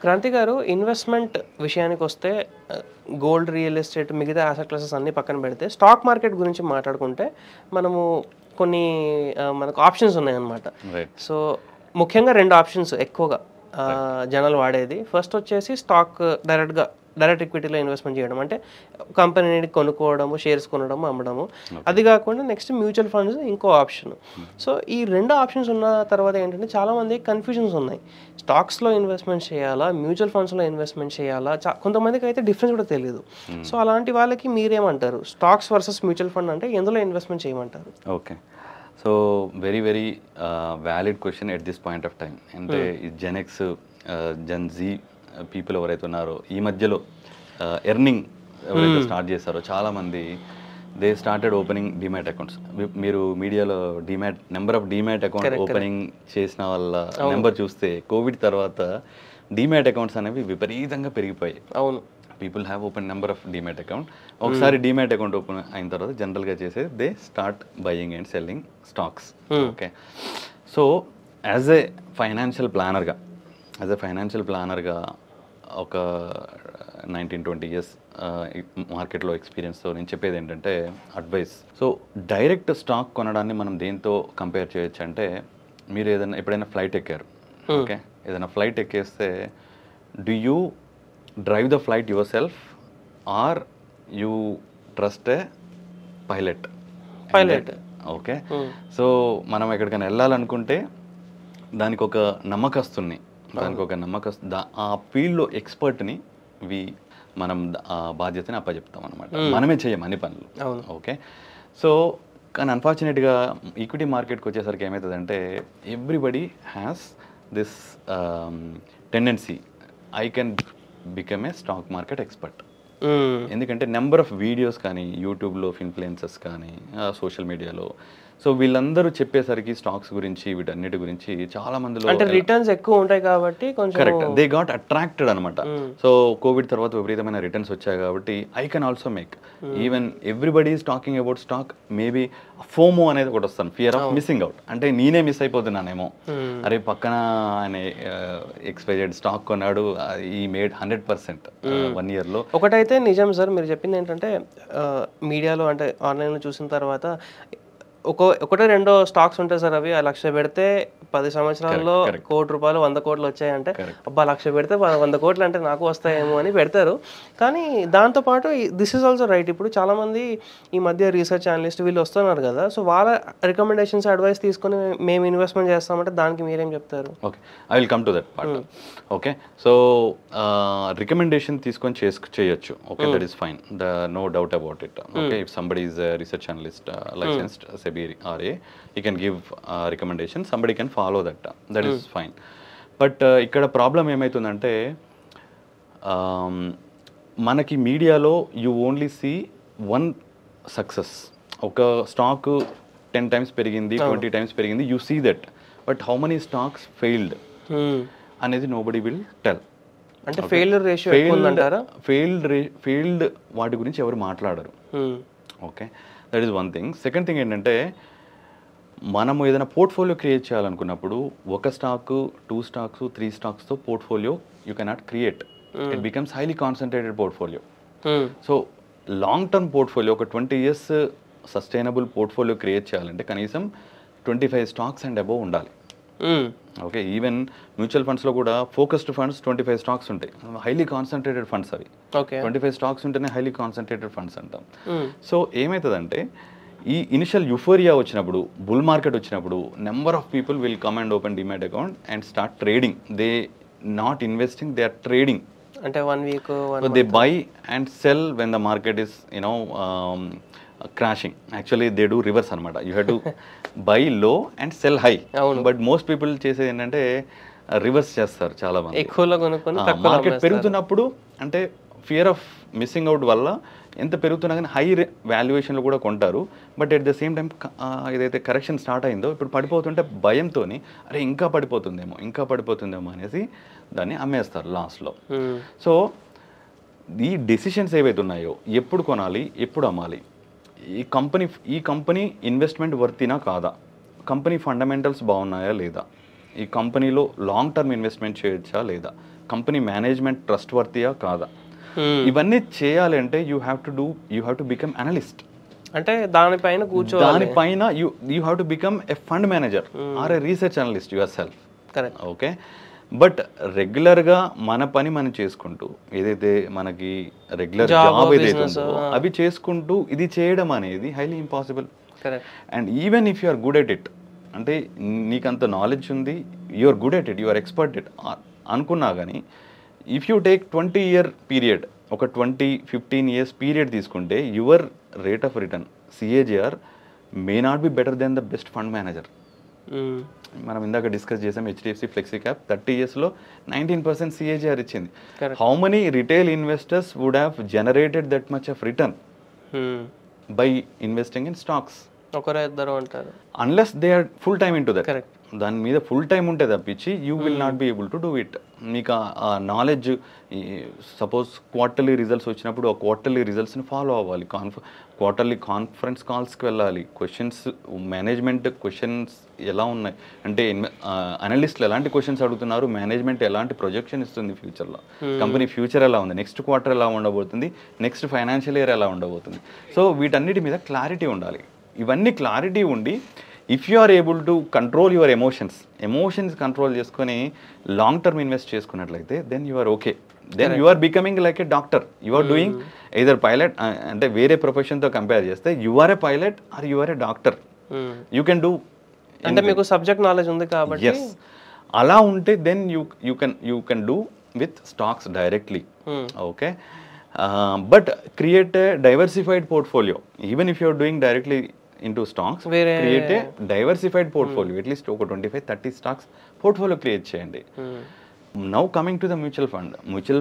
క్రాంతి గారు, ఇన్వెస్ట్‌మెంట్ విషయానికొస్తే gold, real estate మిగతా అసెట్ క్లాసెస్ అన్నీ పక్కన పెడితే స్టాక్ మార్కెట్ గురించి మాట్లాడుకుంటే మనము కొన్ని మనకు ఆప్షన్స్ ఉన్నాయన్నమాట. రైట్. సో ముఖ్యంగా 2 ఆప్షన్స్ ఎక్కువగా జనాలు వాడేది. ఫస్ట్ వచ్చేసి స్టాక్ డైరెక్ట్ ఈక్విటీలో ఇన్వెస్ట్మెంట్ చేయడం. అంటే కంపెనీని కొనుక్కోవడము, షేర్స్ కొనడము, అమ్మడము. అది కాకుండా నెక్స్ట్ మ్యూచువల్ ఫండ్స్ ఇంకో ఆప్షన్. సో ఈ 2 ఆప్షన్స్ ఉన్న తర్వాత ఏంటంటే చాలామంది కన్ఫ్యూజన్స్ ఉన్నాయి. స్టాక్స్లో ఇన్వెస్ట్మెంట్ చేయాలా, మ్యూచువల్ ఫండ్స్లో ఇన్వెస్ట్మెంట్ చేయాలా, కొంతమందికి అయితే డిఫరెన్స్ కూడా తెలియదు. సో అలాంటి వాళ్ళకి మీరేమంటారు? స్టాక్స్ వర్సెస్ మ్యూచువల్ ఫండ్ అంటే ఎందులో ఇన్వెస్ట్మెంట్ చేయమంటారు? Okay. So very valid question at this point of time. అంటే ఈ జెనెక్స్, జెన్ జీ పీపుల్ ఎవరైతే ఉన్నారో ఈ మధ్యలో ఎర్నింగ్ ఎవరైతే స్టార్ట్ చేస్తారో చాలామంది they started opening demat accounts. మీరు మీడియాలో number of demat account opening చేసిన వాళ్ళ నెంబర్ చూస్తే కోవిడ్ తర్వాత డిమాట్ అకౌంట్స్ అనేవి విపరీతంగా పెరిగిపోయాయి. అవును. People have open number of demat account. ఒకసారి డిమాట్ అకౌంట్ ఓపెన్ అయిన తర్వాత జనరల్గా చేసేది they start buying and selling stocks. Okay. So as a financial ప్లానర్గా ఒక 19-20 years మార్కెట్లో ఎక్స్పీరియన్స్తో నేను చెప్పేది ఏంటంటే అడ్వైస్. సో డైరెక్ట్ స్టాక్ కొనడాన్ని మనం దేంతో కంపేర్ చేయొచ్చు అంటే, మీరు ఎప్పుడైనా ఫ్లైట్ ఎక్కారు. ఓకే. ఏదైనా ఫ్లైట్ ఎక్కేస్తే do you drive the flight yourself or you trust a pilot? Okay. So మనం ఎక్కడికైనా వెళ్ళాలనుకుంటే దానికి ఒక నమ్మకస్తుని, ఆ ఫీల్డ్లో ఎక్స్పర్ట్ని మనం ఆ బాధ్యతని అప్పచెప్తాం అనమాట. మనమే చేయం అన్ని పనులు. ఓకే. సో కానీ అన్ఫార్చునేట్గా ఈక్విటీ మార్కెట్కి వచ్చేసరికి ఏమవుతుందంటే everybody has this tendency, I can become a stock market expert. ఎందుకంటే నెంబర్ ఆఫ్ వీడియోస్ కానీ యూట్యూబ్లో ఇన్ఫ్లుయెన్సర్స్ కానీ సోషల్ మీడియాలో, సో వీళ్ళందరూ చెప్పేసరికి స్టాక్స్ గురించి వీటన్నిటి గురించి చాలా మందిలో అంటే రిటర్న్స్ ఎక్కువ ఉంటాయి కాబట్టి కొంచెం కరెక్ట్ దే గాట్ అట్రాక్టెడ్ అనమాట. సో కోవిడ్ తర్వాత విపరీతమైన రిటర్న్స్ వచ్చాయి కాబట్టి I can also make, even everybody is talking about stock, maybe FOMO అనేది ఒకటి వస్తాను, ఫియర్ ఆఫ్ మిస్సింగ్ అవుట్. అంటే నేనే మిస్ అయిపోతున్నానేమో, అరే పక్కన ఆయన ఎక్స్పైర్డ్ స్టాక్ కొన్నాడు, ఈ మేడ్ 100% 1 yearలో. ఒకటైతే నిజం సార్, మీరు చెప్పింది ఏంటంటే మీడియాలో అంటే ఆన్లైన్లో చూసిన తర్వాత ఒకటో రెండో స్టాక్స్ ఉంటాయి సార్, అవి 1,00,000 పెడితే 10 సంవత్సరాల్లో 1 కోటి రూపాయలు 100 కోట్లు వచ్చాయంటే, అబ్బా 1,00,000 పెడితే 100 కోట్లు అంటే నాకు వస్తాయేమో అని పెడతారు. కానీ దాంతోపాటు దిస్ ఈజ్ ఆల్సో రైట్. ఇప్పుడు చాలామంది ఈ మధ్య రీసెర్చ్ అనలిస్ట్ వీళ్ళు వస్తున్నారు కదా, సో వాళ్ళ రికమెండేషన్స్ అడ్వైస్ తీసుకొని మేము ఇన్వెస్ట్మెంట్ చేస్తామంటే దానికి మీరేం చెప్తారు? Okay, I will come to that part. Okay. So recommendation తీసుకొని చేయొచ్చు. Okay, that is fine, no doubt about it. Okay, if somebody is research analyst licensed RA, he can give recommendation, somebody can follow that is fine. But ikkada problem emaitundante, manaki media lo you only see one success. Oka stock 10 times perigindi, 20 times perigindi, you see that, but how many stocks failed anedi nobody will tell. Ante failure ratio ekku undantara? failed వాటి గురించి ఎవరు మాట్లాడరు. Okay, that is one thing. Second thing ఏంటంటే, మనము ఏదైనా portfolio create చేయాలనుకున్నప్పుడు 1 stock, 2 stocks, 3 stocks portfolio you cannot create. It becomes highly concentrated portfolio. So long term portfolio, ఒక 20 years sustainable portfolio create చేయాలంటే కనీసం 25 stocks అండ్ అబోవ్ ఉండాలి. Okay, even mutual ఫండ్స్లో కూడా ఫోకస్డ్ ఫండ్స్ 25 stocks ఉంటాయి, highly concentrated funds అవి. 25 stocks ఉంటేనే highly concentrated funds అంటాం. సో ఏమవుతుందంటే, ఈ ఇనిషియల్ యుఫోరియా వచ్చినప్పుడు, బుల్ మార్కెట్ వచ్చినప్పుడు, number of people will come and open demat account and start trading. They not investing, they are trading. అంటే 1 week they buy and sell when the market is crashing. Actually they do reverse అనమాట. You have to buy లో and cell high. But most people చేసేది ఏంటంటే reverse చేస్తారు చాలా మంది. ఎక్కువలో కొనుక్కొని మార్కెట్ పెరుగుతున్నప్పుడు, అంటే ఫియర్ ఆఫ్ మిస్సింగ్ అవుట్ వల్ల ఎంత పెరుగుతున్నా కానీ హై వాల్యుయేషన్లో కూడా కొంటారు. But at the same time ఏదైతే కరెక్షన్ స్టార్ట్ అయిందో ఇప్పుడు పడిపోతుంటే భయంతో, అరే ఇంకా పడిపోతుందేమో అనేసి దాన్ని అమ్మేస్తారు లాస్ట్లో. సో ఈ డెసిషన్స్ ఏవైతే ఉన్నాయో, ఎప్పుడు కొనాలి, ఎప్పుడు అమ్మాలి, ఈ కంపెనీ ఇన్వెస్ట్మెంట్ వర్తినా కాదా, కంపెనీ ఫండమెంటల్స్ బాగున్నాయా లేదా, ఈ కంపెనీలో లాంగ్ టర్మ్ ఇన్వెస్ట్మెంట్ చేయొచ్చా లేదా, కంపెనీ మేనేజ్మెంట్ ట్రస్ట్ వర్తియా కాదా, ఇవన్నీ చేయాలి అంటే you have to become analyst. అంటే దానిపైన దానిపైన you have to become a fund manager or a research analyst yourself. Correct. Okay, but రెగ్యులర్గా మన పని మనం చేసుకుంటూ ఏదైతే మనకి రెగ్యులర్ జాబ్ ఏదైతే ఉందో అవి చేసుకుంటూ ఇది చేయడం అనేది highly impossible. And even if you are good at it, అంటే నీకంత నాలెడ్జ్ ఉంది, you are good at it, you are expert it అనుకున్నా కానీ if you take 20-year period, ఒక 20-15 years పీరియడ్ తీసుకుంటే your rate of return CAGR may not be better than the best fund manager. మనం ఇందాక discuss చేసాం HDFC flexi cap 30 yearsలో 19% CAGR ఇచ్చింది. How many retail investors would have generated that much of return by investing in stocks? ఒకరు ఇద్దరు అంటారు, unless they are full time into that. దాని మీద ఫుల్ టైం ఉంటే తప్పించి you will not be able to do it. మీకు ఆ knowledge, suppose quarterly results వచ్చినప్పుడు ఆ క్వార్టర్లీ రిజల్ట్స్ని ఫాలో అవ్వాలి, క్వార్టర్లీ కాన్ఫరెన్స్ కాల్స్కి వెళ్ళాలి, క్వశ్చన్స్ మేనేజ్మెంట్ క్వశ్చన్స్ ఎలా ఉన్నాయి అంటే అనలిస్టులు ఎలాంటి క్వశ్చన్స్ అడుగుతున్నారు, మేనేజ్మెంట్ ఎలాంటి ప్రొజెక్షన్ ఇస్తుంది ఫ్యూచర్లో, కంపెనీ ఫ్యూచర్ ఎలా ఉంది, నెక్స్ట్ క్వార్టర్ ఎలా ఉండబోతుంది, నెక్స్ట్ ఫైనాన్షియల్ ఇయర్ ఎలా ఉండబోతుంది. సో వీటన్నిటి మీద క్లారిటీ ఉండాలి. ఇవన్నీ క్లారిటీ ఉండి if you are able to control your emotions control చేసుకొని లాంగ్ టర్మ్ ఇన్వెస్ట్ చేసుకున్నట్లయితే then you are okay. Then you are becoming like a doctor. You are doing either pilot, అంటే వేరే ప్రొఫెషన్తో కంపేర్ చేస్తే you are a pilot or you are a doctor. You can do, అంటే మీకు subject knowledge ఉంది కాబట్టి. Yes, అలా ఉంటే then you can do with stocks directly. Okay, but create a diversified portfolio. Even if you are doing directly into stocks, create a diversified portfolio, at least ఒక 25-30 stocks portfolio create చేయండి. Now coming to the mutual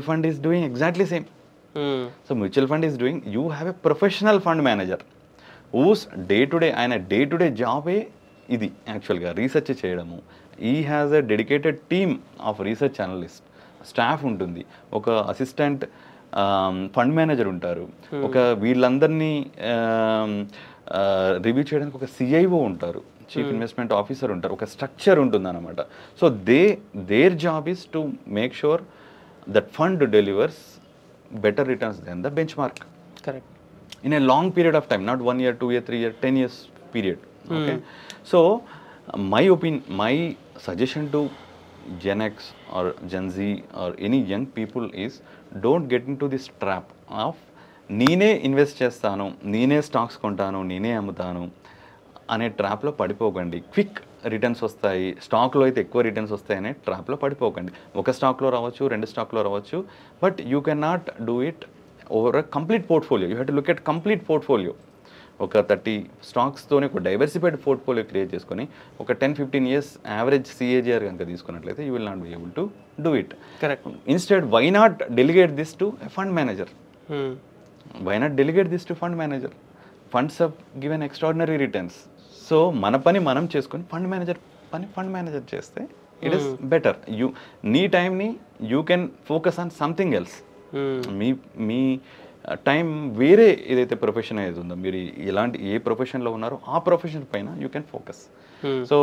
fund is doing exactly same. So mutual fund is doing, you have a professional fund manager whose day to day job ఇది యాక్చువల్గా research చేయడము. he has a dedicated team of research analysts, staff ఉంటుంది, ఒక assistant fund manager ఉంటారు, ఒక వీళ్ళందరినీ review చేయడానికి ఒక CIO ఉంటారు, చీఫ్ ఇన్వెస్ట్మెంట్ ఆఫీసర్ ఉంటారు, ఒక స్ట్రక్చర్ ఉంటుంది అనమాట. So their job is to make sure that fund delivers better returns than the benchmark. Correct. In a long period of time, not 1 year, 2 year, 3 year, 10 years period. Okay, so my suggestion to Gen X or Gen Z or any young people is don't get into this trap of నేనే invest చేస్తాను, నేనే stocks కొంటాను, నేనే అమ్ముతాను అనే ట్రాప్లో పడిపోకండి. Quick returns వస్తాయి, స్టాక్లో అయితే ఎక్కువ రిటర్న్స్ వస్తాయనే ట్రాప్లో పడిపోకండి. ఒక స్టాక్లో రావచ్చు, 2 స్టాక్లో రావచ్చు, but you can not do it over a complete portfolio. You have to look at complete portfolio. ఒక 30 స్టాక్స్తోనే ఒక డైవర్సిఫైడ్ పోర్ట్ఫోలియో క్రియేట్ చేసుకొని ఒక 10-15 years యావరేజ్ CAGR కనుక తీసుకున్నట్లయితే you will not be able to do it. Correct. Instead why not delegate this to a fund manager? Why not delegate this to fund manager? Funds have given extraordinary returns. So మన పని మనం చేసుకొని fund manager చేస్తే it is better. నీ టైంని you can focus on something else. Me time వేరే ఏదైతే profession ఏది ఉందో, మీరు ఏ ప్రొఫెషన్లో ఉన్నారో ఆ ప్రొఫెషన్ పైన యూ కెన్ ఫోకస్. సో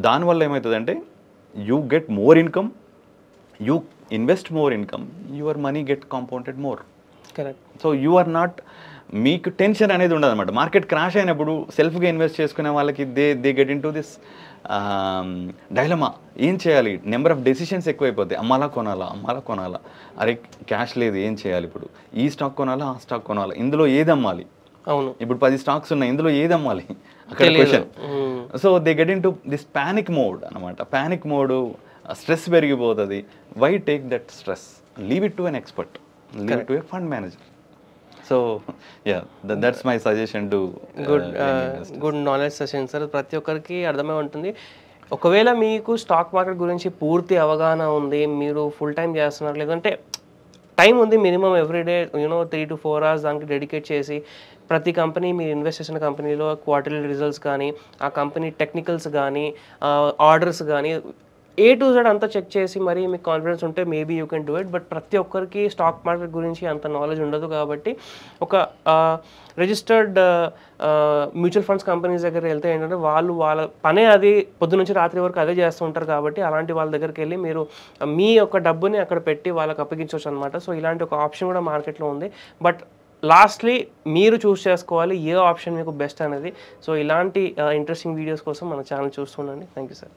దానివల్ల ఏమవుతుందంటే you get more income, you invest more income, your money get compounded more. Correct. So you are not, మీకు టెన్షన్ అనేది ఉండదు అనమాట. మార్కెట్ క్రాష్ అయినప్పుడు సెల్ఫ్గా ఇన్వెస్ట్ చేసుకునే వాళ్ళకి they get into this dilemma. ఏం చేయాలి, నెంబర్ ఆఫ్ డెసిషన్స్ ఎక్కువైపోతాయి. అమ్మాలా కొనాలా, అరే క్యాష్ లేదు ఏం చేయాలి, ఇప్పుడు ఈ స్టాక్ కొనాలా, ఆ స్టాక్ కొనాలా, ఇందులో ఏది అమ్మాలి, అవును ఇప్పుడు 10 స్టాక్స్ ఉన్నాయి, ఇందులో ఏది అమ్మాలి అక్కడ question. So they get into this panic mode అనమాట. ప్యానిక్ మోడ్, స్ట్రెస్ పెరిగిపోతుంది. Why take that stress? Leave it to an expert, leave it to a fund manager. So yeah, that's my suggestion to good knowledge session sir. ప్రతి ఒక్కరికి అర్థమై ఉంటుంది. ఒకవేళ మీకు stock market గురించి పూర్తి అవగాహన ఉంది, మీరు ఫుల్ టైం చేస్తున్నారు, లేదంటే టైం ఉంది, మినిమం ఎవ్రీడే 3 to 4 hours దానికి డెడికేట్ చేసి ప్రతి కంపెనీ, మీరు ఇన్వెస్ట్ చేసిన కంపెనీలో క్వార్టర్లీ రిజల్ట్స్ కానీ, ఆ కంపెనీ టెక్నికల్స్ కానీ, ఆర్డర్స్ కానీ A to Z అంతా చెక్ చేసి మరి మీకు కాన్ఫిడెన్స్ ఉంటే maybe you can do it. But ప్రతి ఒక్కరికి స్టాక్ మార్కెట్ గురించి అంత నాలెడ్జ్ ఉండదు కాబట్టి ఒక రిజిస్టర్డ్ మ్యూచువల్ ఫండ్స్ కంపెనీస్ దగ్గర వెళ్తే ఏంటంటే వాళ్ళ పనే అది పొద్దు నుంచి రాత్రి వరకు అదే చేస్తూ ఉంటారు కాబట్టి అలాంటి వాళ్ళ దగ్గరికి వెళ్ళి మీరు మీ యొక్క డబ్బుని అక్కడ పెట్టి వాళ్ళకి అప్పగించవచ్చు అనమాట. సో ఇలాంటి ఒక ఆప్షన్ కూడా మార్కెట్లో ఉంది. బట్ లాస్ట్లీ మీరు చూస్ చేసుకోవాలి ఏ ఆప్షన్ మీకు బెస్ట్ అనేది. సో ఇలాంటి ఇంట్రెస్టింగ్ వీడియోస్ కోసం మన ఛానల్ చూస్తుండండి. Thank you sir.